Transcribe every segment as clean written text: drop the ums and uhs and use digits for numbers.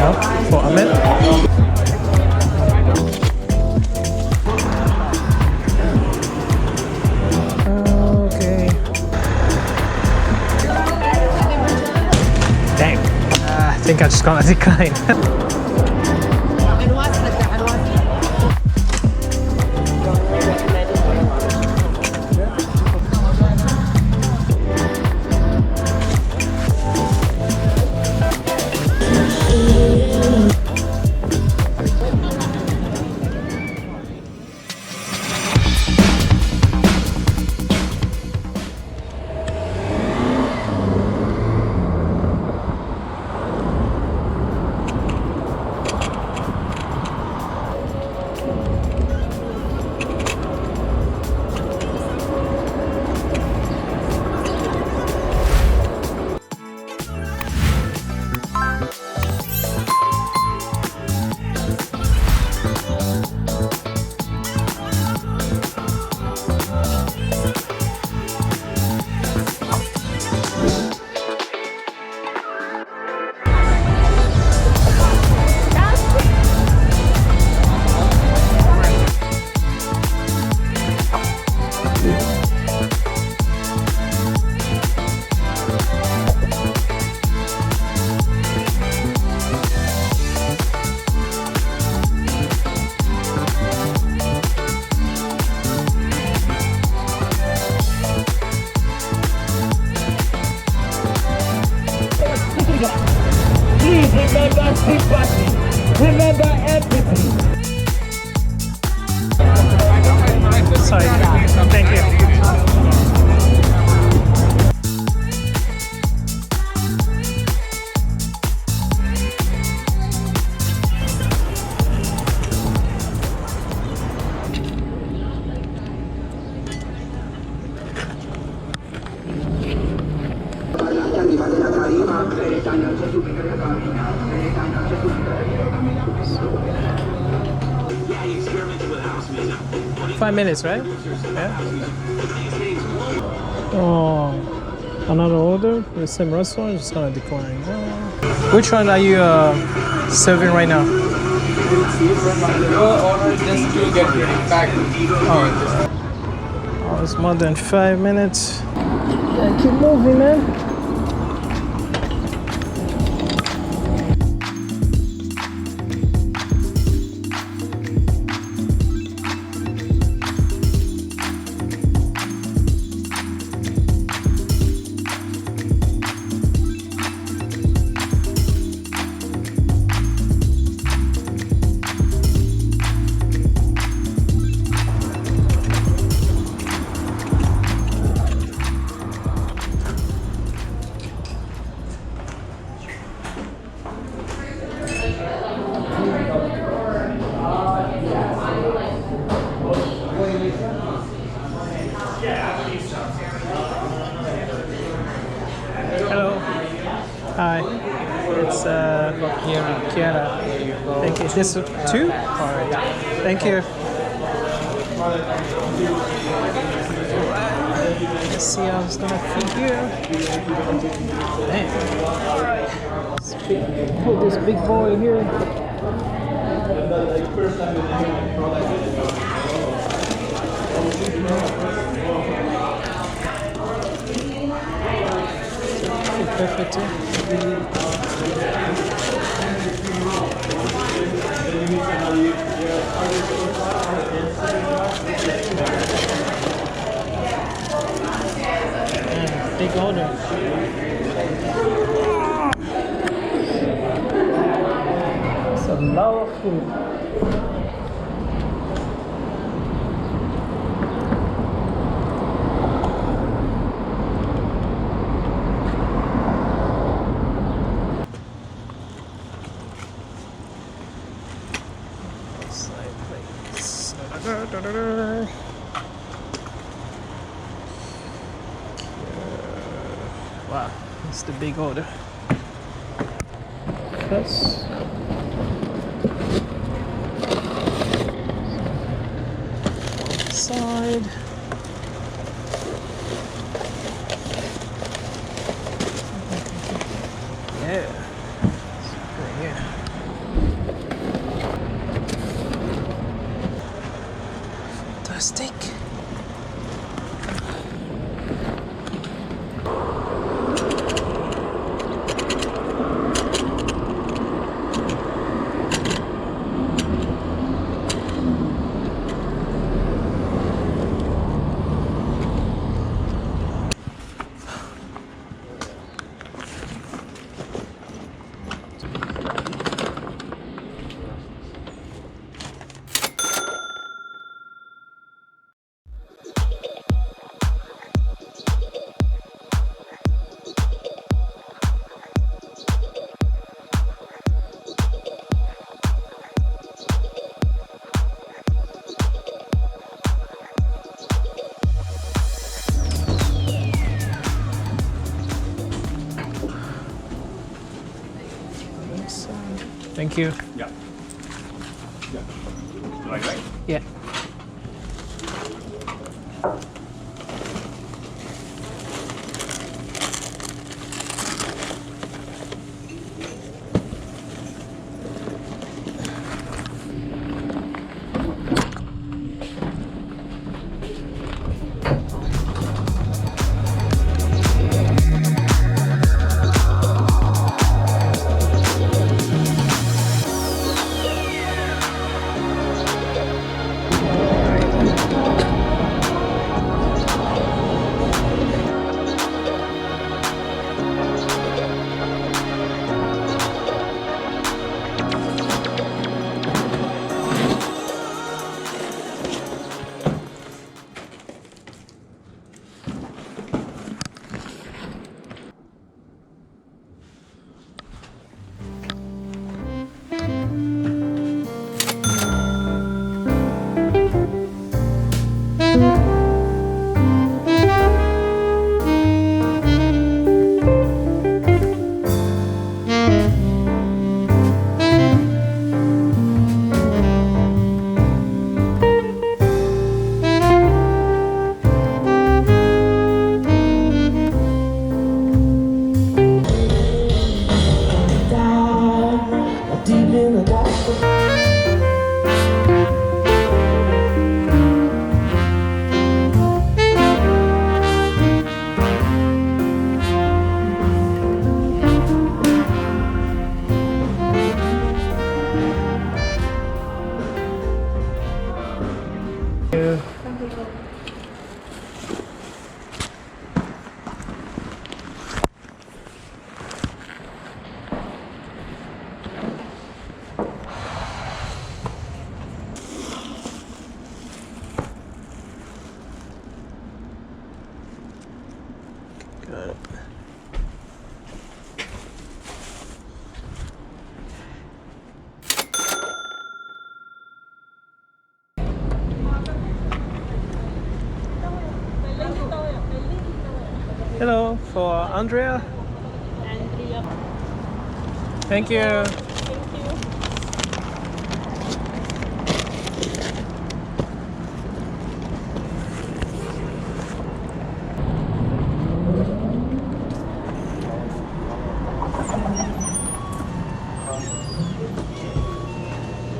know, for Ahmed. Okay. Dang. I think I just got a decline. 5 minutes, right? Yeah. Oh, another order for the same restaurant is gonna decline. Oh. Which one are you serving right now? Order just to get back. Oh, it's more than 5 minutes. Yeah, keep moving, man. Hello. Hi. It's Kiara. Thank you. This two? Alright. Thank you. Let's see how it's gonna fit here. Damn. Alright. Let's put this big boy here. Perfect. Big order. It's a lot of food. Wow, that's the big order. First. Side. Yeah. Right here. Thank you. Yeah. Yeah. Right. Yeah. Got it. Hello, for Andrea. Thank you.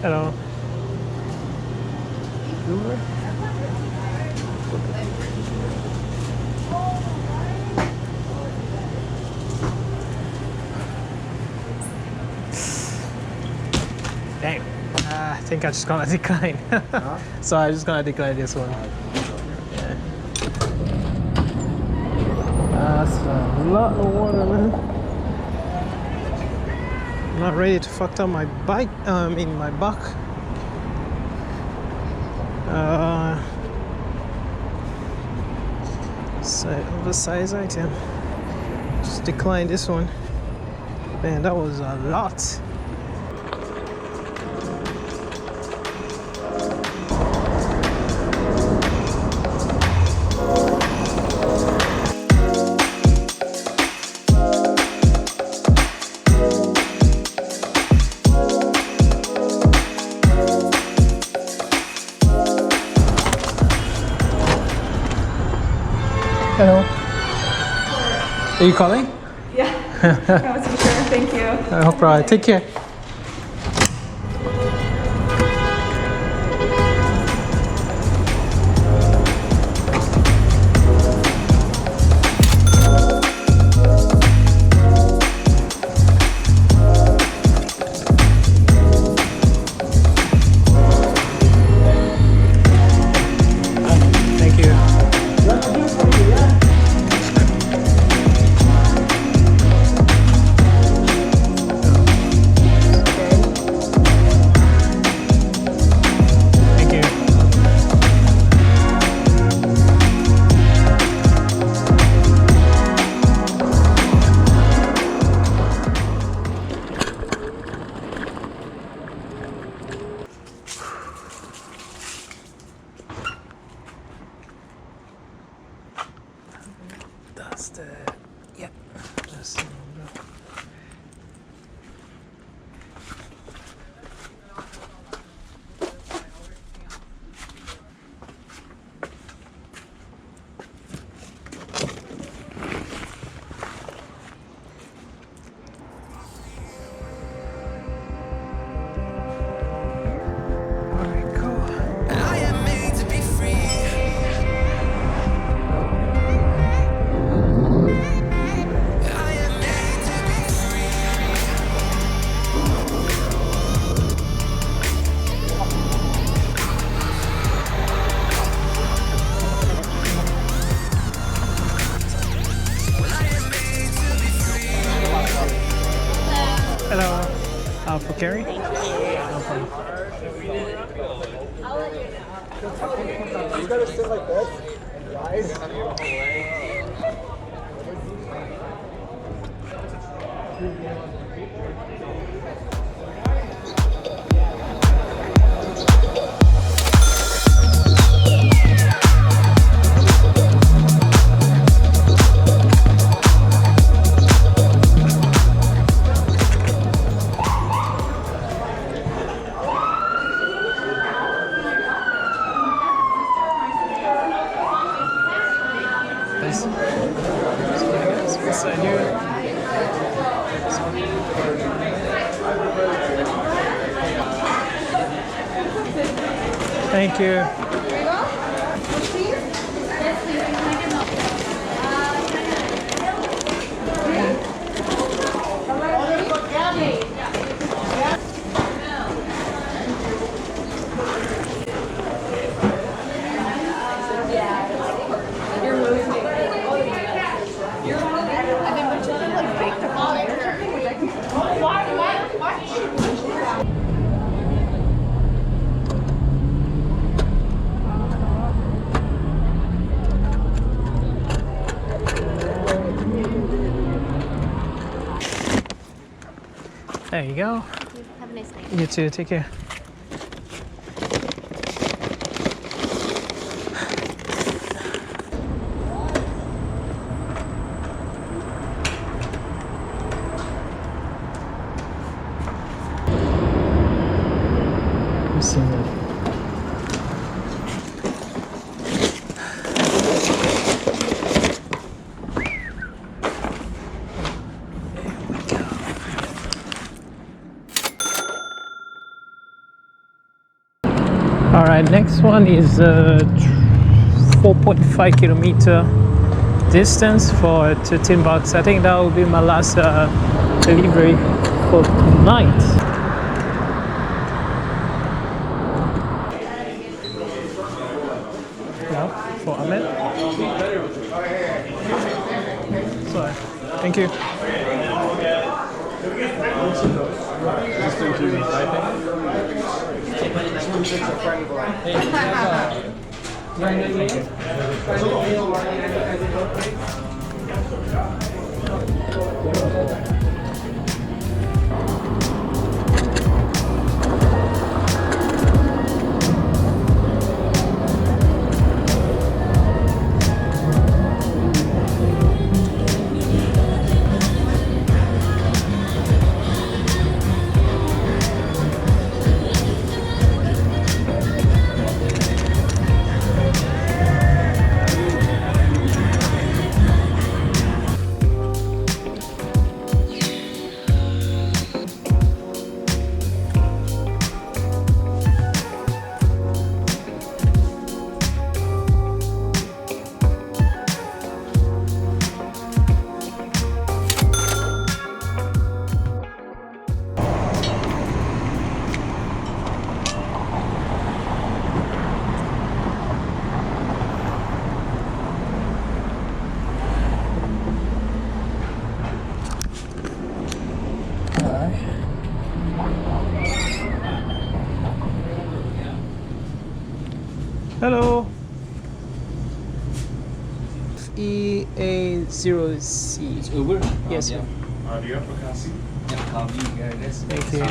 Hello. Uber? Dang. I think I just gonna decline. So I'm just gonna decline this one. Yeah. That's a lot of water, man. I'm not ready to fuck up my bike. My back. Oversized item. Just decline this one. Man, that was a lot. Hello. Are you calling? Yeah, I wasn't sure. Thank you. No problem. Take care. Thank you. Hello. For Carrie? No problem. You gotta sit like this, rise. Inside here. Thank you. There you go. Have a nice night. You too. Take care. See that. All right, next one is 4.5 kilometer distance for $13. I think that will be my last delivery for tonight. Hello, for Ahmed. Sorry, thank you. Hello. EA0C. It's Uber? Yes, sir. Do you have a car seat? Yeah, I'll be here. Thank you.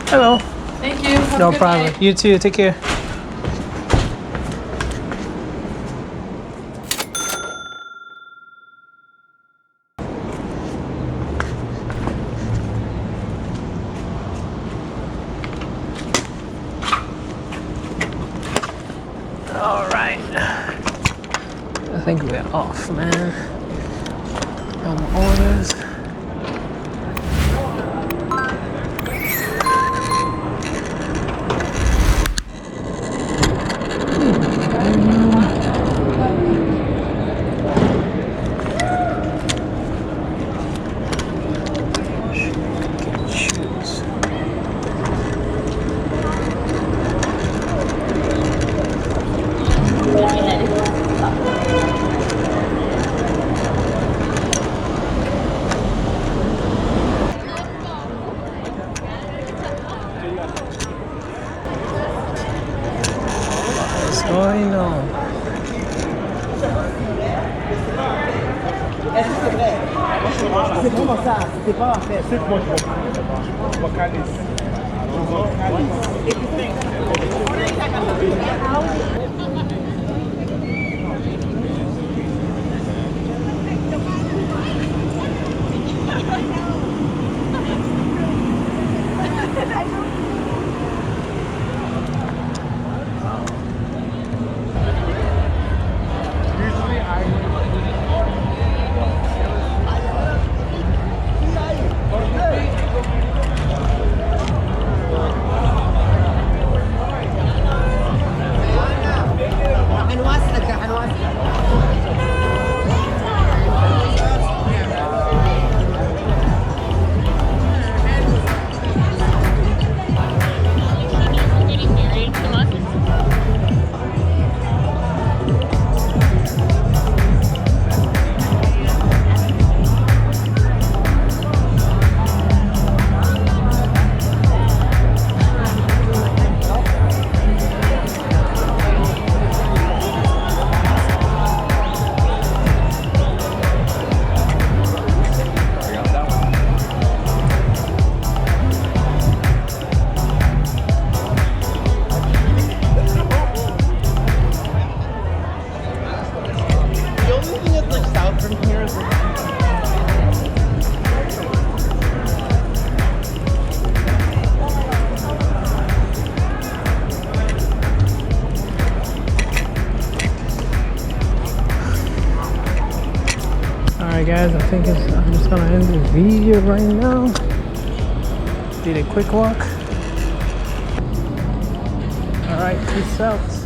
Hello. Thank you. Have a No good problem. night. You too. Take care. All right. I think we're off, man. No more orders. Ay, no. Est-ce que c'est vrai? C'est vraiment ça. C'est pas parfait. Alright guys, I'm just gonna end this video right now. Did a quick walk. Alright, peace out.